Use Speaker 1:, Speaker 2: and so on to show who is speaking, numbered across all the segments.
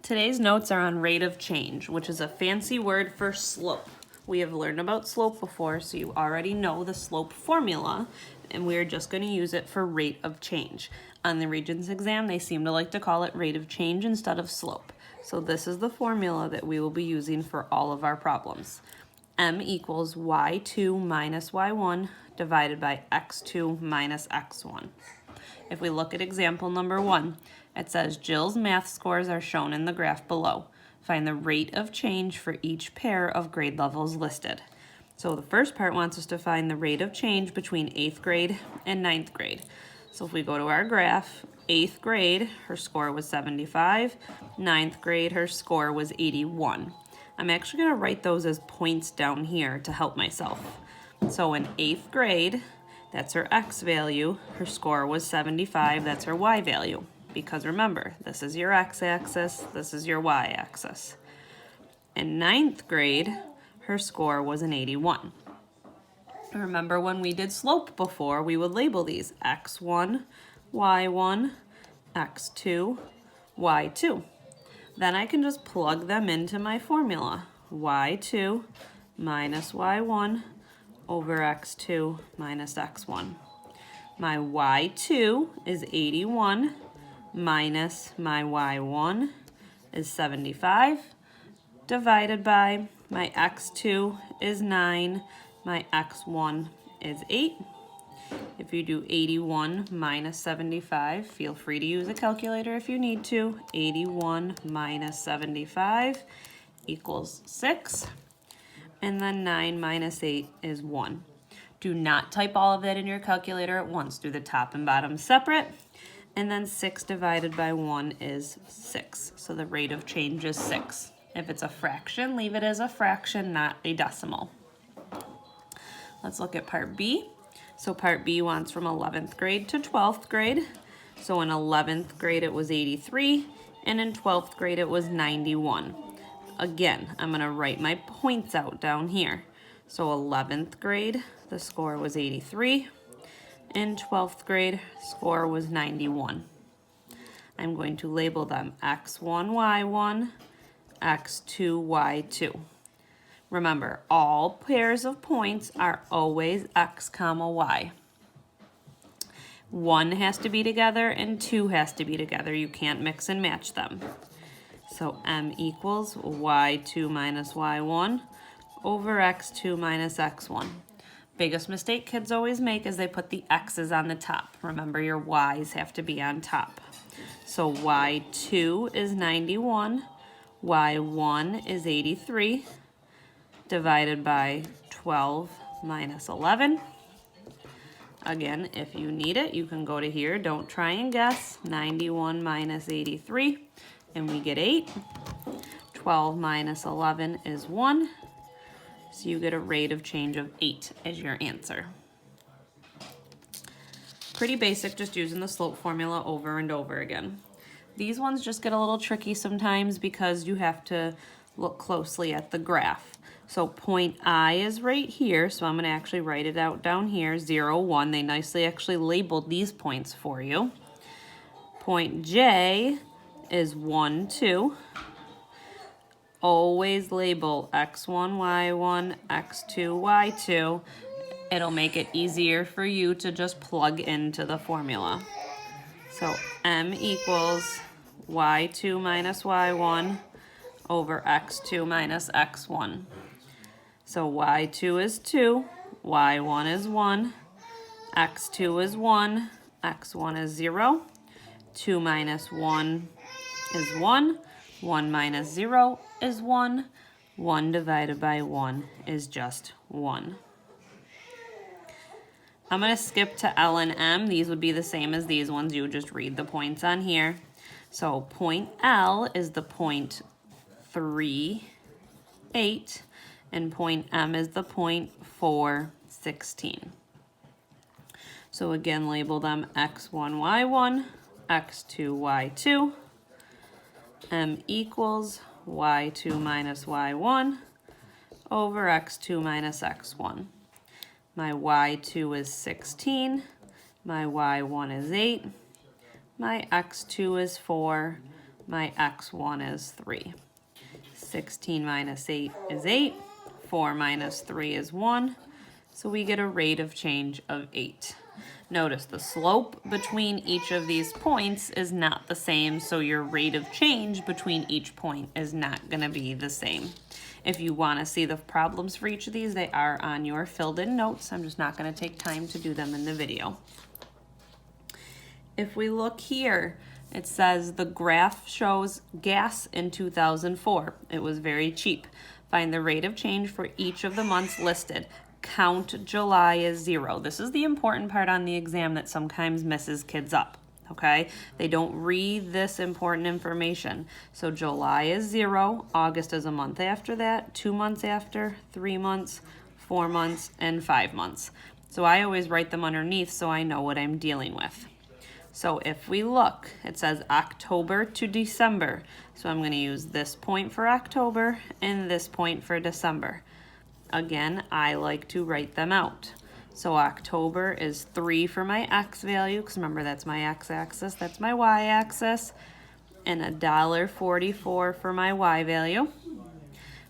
Speaker 1: Today's notes are on rate of change, which is a fancy word for slope. We have learned about slope before, so you already know the slope formula, and we're just going to use it for rate of change. On the Regents exam, they seem to like to call it rate of change instead of slope. So this is the formula that we will be using for all of our problems. M equals y2 minus y1 divided by x2 minus x1. If we look at example number 1, it says Jill's math scores are shown in the graph below. Find the rate of change for each pair of grade levels listed. So the first part wants us to find the rate of change between 8th grade and 9th grade. So if we go to our graph, 8th grade, her score was 75. 9th grade, her score was 81. I'm actually going to write those as points down here to help myself. So in 8th grade, that's her x value. Her score was 75. That's her y value. Because remember, this is your x-axis, this is your y-axis. In 9th grade, her score was an 81. Remember when we did slope before, we would label these x1, y1, x2, y2. Then I can just plug them into my formula. y2 minus y1 over x2 minus x1. My y2 is 81 minus my y1 is 75 divided by my x2 is 9, my x1 is 8. If you do 81 minus 75, feel free to use a calculator if you need to. 81 minus 75 equals 6. And then 9 minus 8 is 1. Do not type all of that in your calculator at once. Do the top and bottom separate. And then 6 divided by 1 is 6. So the rate of change is 6. If it's a fraction, leave it as a fraction, not a decimal. Let's look at part B. So part B wants from 11th grade to 12th grade. So in 11th grade it was 83, and in 12th grade it was 91. Again, I'm going to write my points out down here. So 11th grade, the score was 83. In 12th grade, score was 91. I'm going to label them x1, y1, x2, y2. Remember, all pairs of points are always x comma y. 1 has to be together and 2 has to be together. You can't mix and match them. So m equals y2 minus y1 over x2 minus x1. Biggest mistake kids always make is they put the x's on the top. Remember, your y's have to be on top. So y2 is 91, y1 is 83, divided by 12 minus 11. Again, if you need it, you can go to here. Don't try and guess. 91 minus 83, and we get 8. 12 minus 11 is 1. So you get a rate of change of 8 as your answer. Pretty basic, just using the slope formula over and over again. These ones just get a little tricky sometimes because you have to look closely at the graph. So point I is right here, so I'm going to actually write it out down here, 0, 1. They nicely actually labeled these points for you. Point J is 1, 2. Always label x1, y1, x2, y2. It'll make it easier for you to just plug into the formula. So m equals y2 minus y1 over x2 minus x1. So y2 is 2, y1 is 1, x2 is 1, x1 is 0. 2 minus 1 is 1. 1 minus 0 is 1. 1 divided by 1 is just 1. I'm going to skip to L and M. These would be the same as these ones. You would just read the points on here. So point L is the point 3, 8, and point M is the point 4, 16. So again, label them x1, y1, x2, y2. M equals y2 minus y1 over x2 minus x1. My y2 is 16, my y1 is 8, my x2 is 4, My x1 is 3. 16 minus 8 is 8. 4 minus 3 is 1. So we get a rate of change of 8. Notice the slope between each of these points is not the same, so your rate of change between each point is not going to be the same. If you want to see the problems for each of these, they are on your filled in notes. I'm just not going to take time to do them in the video. If we look here, it says the graph shows gas in 2004. It was very cheap. Find the rate of change for each of the months listed. Count July as 0. This is the important part on the exam that sometimes messes kids up, okay? They don't read this important information. So July is 0, August is a month after that, 2 months after, 3 months, 4 months, and 5 months. So I always write them underneath so I know what I'm dealing with. So if we look, it says October to December. So I'm going to use this point for October and this point for December. Again, I like to write them out. So October is 3 for my X value, because remember that's my X-axis, that's my Y-axis, and $1.44 for my Y value.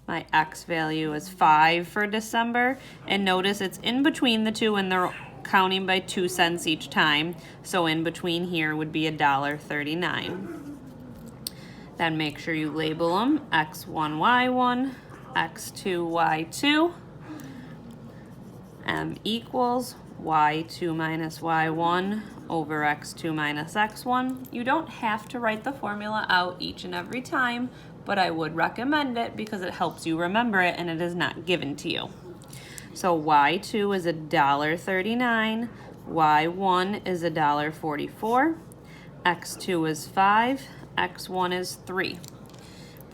Speaker 1: My X value is 5 for December, and notice it's in between the two and they're counting by 2 cents each time. So in between here would be $1.39. Then make sure you label them X1, Y1, X2, Y2, M equals Y2 minus Y1 over X2 minus X1. You don't have to write the formula out each and every time, but I would recommend it because it helps you remember it and it is not given to you. So Y2 is $1.39, Y1 is $1.44, X2 is 5, X1 is 3.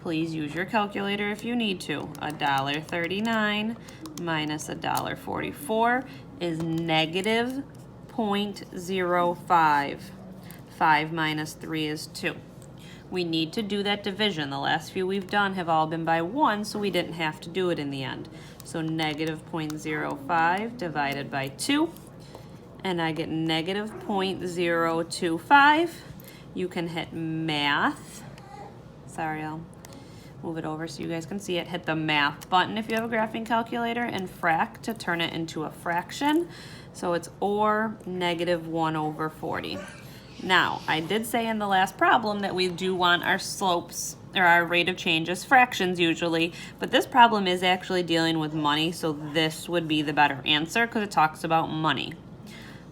Speaker 1: Please use your calculator if you need to. $1.39 minus $1.44 is negative 0.05. 5 minus 3 is 2. We need to do that division. The last few we've done have all been by 1, so we didn't have to do it in the end. So negative 0.05 divided by 2, and I get negative 0.025. You can hit math. Sorry, I'll move it over so you guys can see it. Hit the math button if you have a graphing calculator and frac to turn it into a fraction. So it's or negative 1 over 40. Now, I did say in the last problem that we do want our slopes or our rate of change as fractions usually, but this problem is actually dealing with money, so this would be the better answer because it talks about money.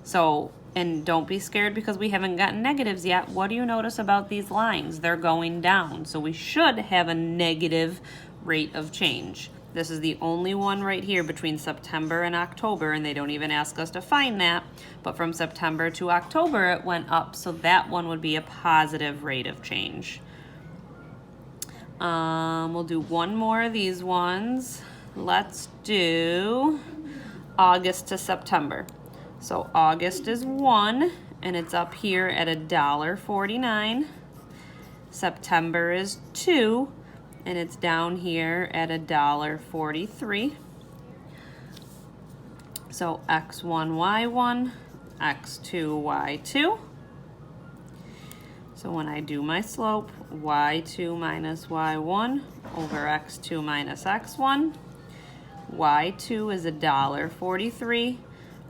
Speaker 1: So, and don't be scared because we haven't gotten negatives yet. What do you notice about these lines? They're going down, so we should have a negative rate of change. This is the only one right here between September and October, and they don't even ask us to find that. But from September to October, it went up, so that one would be a positive rate of change. We'll do one more of these ones. Let's do August to September. So August is 1, and it's up here at $1.49. September is 2. And it's down here at $1.43. So X1, Y1, X2, Y2. So when I do my slope, Y2 minus Y1 over X2 minus X1. Y2 is $1.43.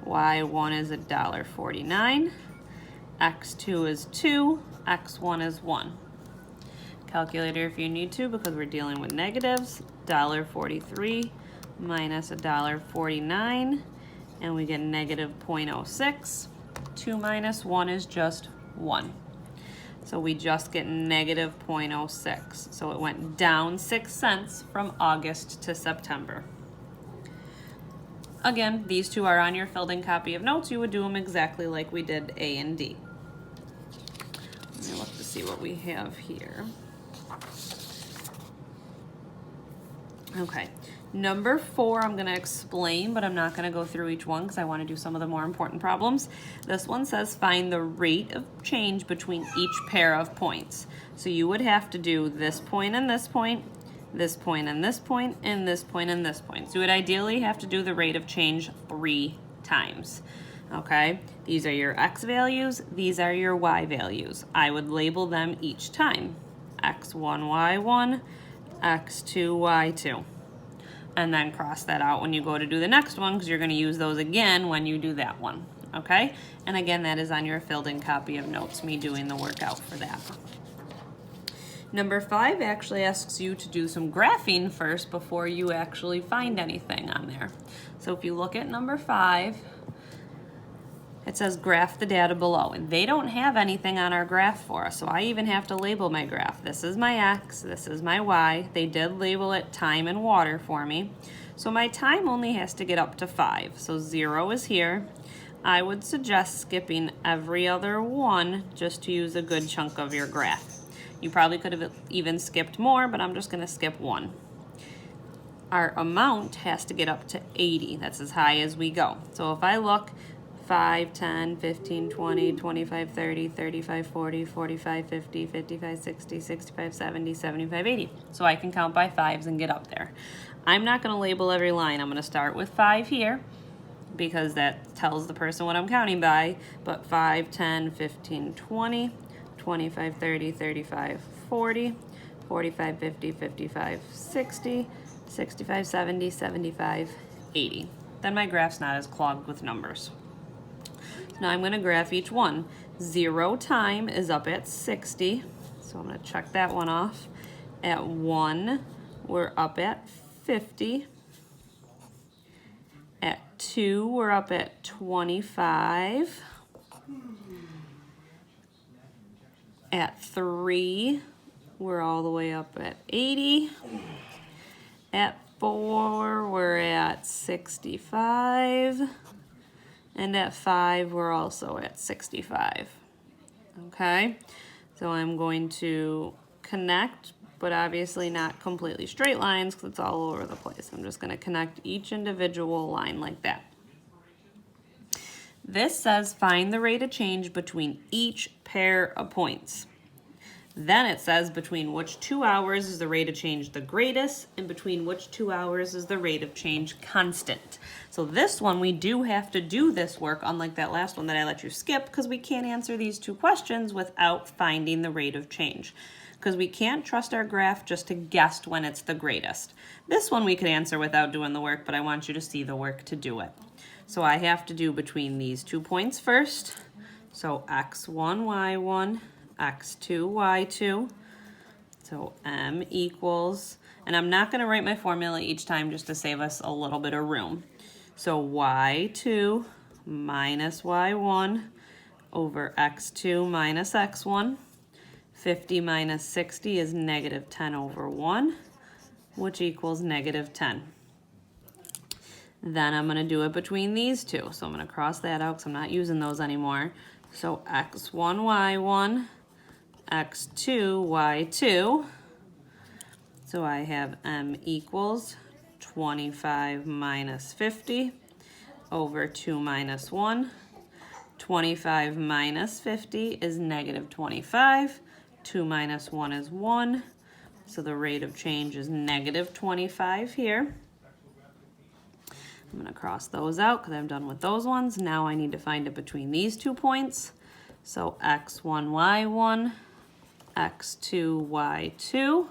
Speaker 1: Y1 is $1.49. X2 is 2. X1 is 1. Calculator if you need to because we're dealing with negatives. $1.43 minus $1.49, and we get negative 0.06. 2 minus 1 is just 1. So we just get negative 0.06. So it went down 6 cents from August to September. Again, these two are on your filled-in copy of notes. You would do them exactly like we did A and D. Let me look to see what we have here. Okay, number 4 I'm going to explain, but I'm not going to go through each one because I want to do some of the more important problems. This one says find the rate of change between each pair of points. So you would have to do this point and this point, this point and this point, and this point and this point. So you would ideally have to do the rate of change 3 times. Okay, these are your X values, these are your Y values. I would label them each time. x1, y1, x2, y2. And then cross that out when you go to do the next one, because you're going to use those again when you do that one, okay? And again, that is on your filled-in copy of notes, me doing the workout for that. Number 5 actually asks you to do some graphing first before you actually find anything on there. So if you look at number 5, it says graph the data below, and they don't have anything on our graph for us, so I even have to label my graph. This is my X, this is my Y. They did label it time and water for me. So my time only has to get up to 5, so 0 is here. I would suggest skipping every other one just to use a good chunk of your graph. You probably could have even skipped more, but I'm just gonna skip 1. Our amount has to get up to 80, that's as high as we go. So if I look, 5, 10, 15, 20, 25, 30, 35, 40, 45, 50, 55, 60, 65, 70, 75, 80. So I can count by 5s and get up there. I'm not going to label every line. I'm going to start with 5 here because that tells the person what I'm counting by. But 5, 10, 15, 20, 25, 30, 35, 40, 45, 50, 55, 60, 65, 70, 75, 80. Then my graph's not as clogged with numbers. Now I'm going to graph each one. 0 time is up at 60, so I'm going to check that one off. At 1, we're up at 50. At 2, we're up at 25. At 3, we're all the way up at 80. At 4, we're at 65. And at 5, we're also at 65. Okay, so I'm going to connect, but obviously not completely straight lines because it's all over the place. I'm just going to connect each individual line like that. This says find the rate of change between each pair of points. Then it says between which 2 hours is the rate of change the greatest and between which 2 hours is the rate of change constant. So this one, we do have to do this work, unlike that last one that I let you skip, because we can't answer these 2 questions without finding the rate of change. Because we can't trust our graph just to guess when it's the greatest. This one we could answer without doing the work, but I want you to see the work to do it. So I have to do between these 2 points first. So x1, y1, x2, y2. So m equals, and I'm not going to write my formula each time just to save us a little bit of room. So y2 minus y1 over x2 minus x1. 50 minus 60 is negative 10 over 1, which equals negative 10. Then I'm going to do it between these 2. So I'm going to cross that out because I'm not using those anymore. So x1, y1, x2, y2. So I have m equals 25 minus 50 over 2 minus 1. 25 minus 50 is negative 25. 2 minus 1 is 1. So the rate of change is negative 25 here. I'm going to cross those out because I'm done with those ones. Now I need to find it between these 2 points. So x1, y1, x2, y2.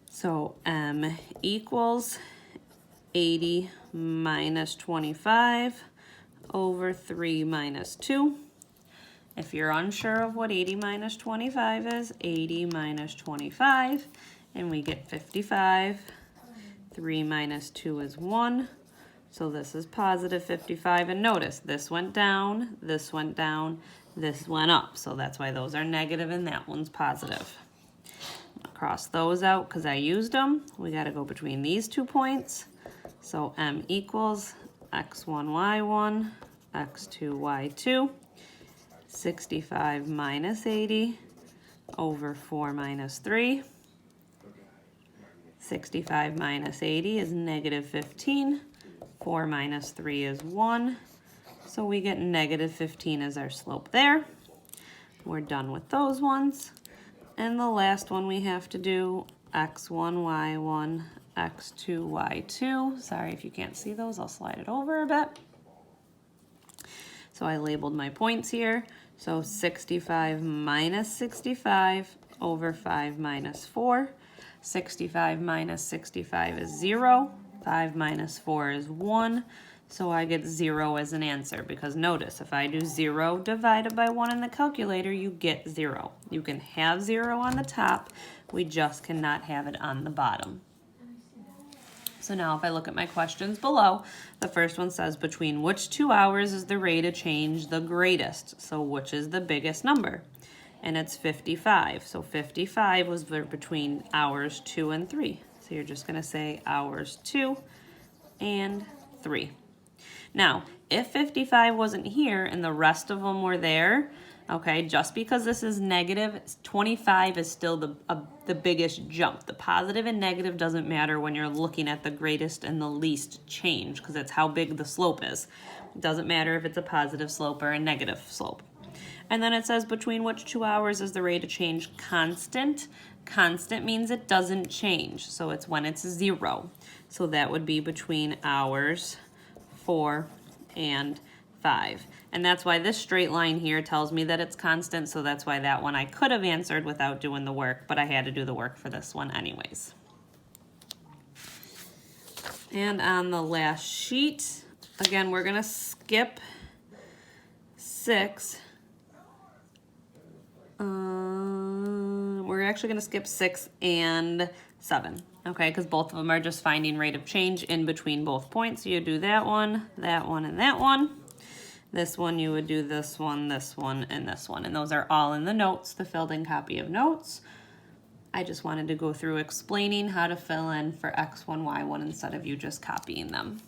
Speaker 1: So m equals 80 minus 25 over 3 minus 2. If you're unsure of what 80 minus 25 is, 80 minus 25, and we get 55. 3 minus 2 is 1, so this is positive 55. And notice, this went down, this went down, this went up. So that's why those are negative and that one's positive. Cross those out because I used them. We got to go between these 2 points. So m equals x1, y1, x2, y2. 65 minus 80 over 4 minus 3. 65 minus 80 is negative 15. 4 minus 3 is 1. So we get negative 15 as our slope there. We're done with those ones. And the last one we have to do, x1, y1, x2, y2. Sorry if you can't see those, I'll slide it over a bit. So I labeled my points here. So 65 minus 65 over 5 minus 4. 65 minus 65 is 0. 5 minus 4 is 1. So I get 0 as an answer, because notice, if I do 0 divided by 1 in the calculator, you get 0. You can have 0 on the top, we just cannot have it on the bottom. So now if I look at my questions below, the first one says, between which 2 hours is the rate of change the greatest? So which is the biggest number? And it's 55. So 55 was between hours 2 and 3. So you're just going to say hours 2 and 3. Now, if 55 wasn't here and the rest of them were there, okay, just because this is negative, 25 is still the biggest jump. The positive and negative doesn't matter when you're looking at the greatest and the least change, because it's how big the slope is. It doesn't matter if it's a positive slope or a negative slope. And then it says, between which 2 hours is the rate of change constant? Constant means it doesn't change, so it's when it's 0. So that would be between hours 4 and 5. And that's why this straight line here tells me that it's constant, so that's why that one I could have answered without doing the work, but I had to do the work for this one anyways. And on the last sheet, again, we're gonna skip 6. We're actually gonna skip 6 and 7. Okay, because both of them are just finding rate of change in between both points. So you do that one, and that one. This one, you would do this one, and this one. And those are all in the notes, the filled in copy of notes. I just wanted to go through explaining how to fill in for X1, Y1 instead of you just copying them.